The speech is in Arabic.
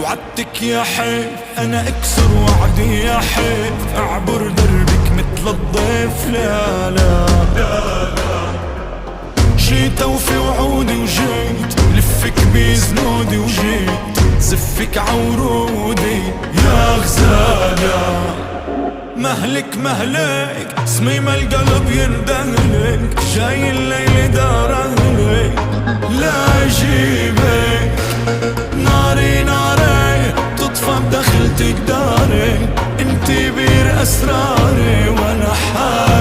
وعدتك يا حيف انا اكسر وعدي يا حيف، اعبر دربك مثل الضيف. لا لا جيت اوفي وعودي وجيت لفك بزنودي وجيت زفك عورودي يا غزالة. مهلك مهلك صميم القلب يندهلك، جاي الليل دار اهلك لا اجيبك. ناري ناري تطفى بدخلتك داري، انتي بير اسراري وانا حالي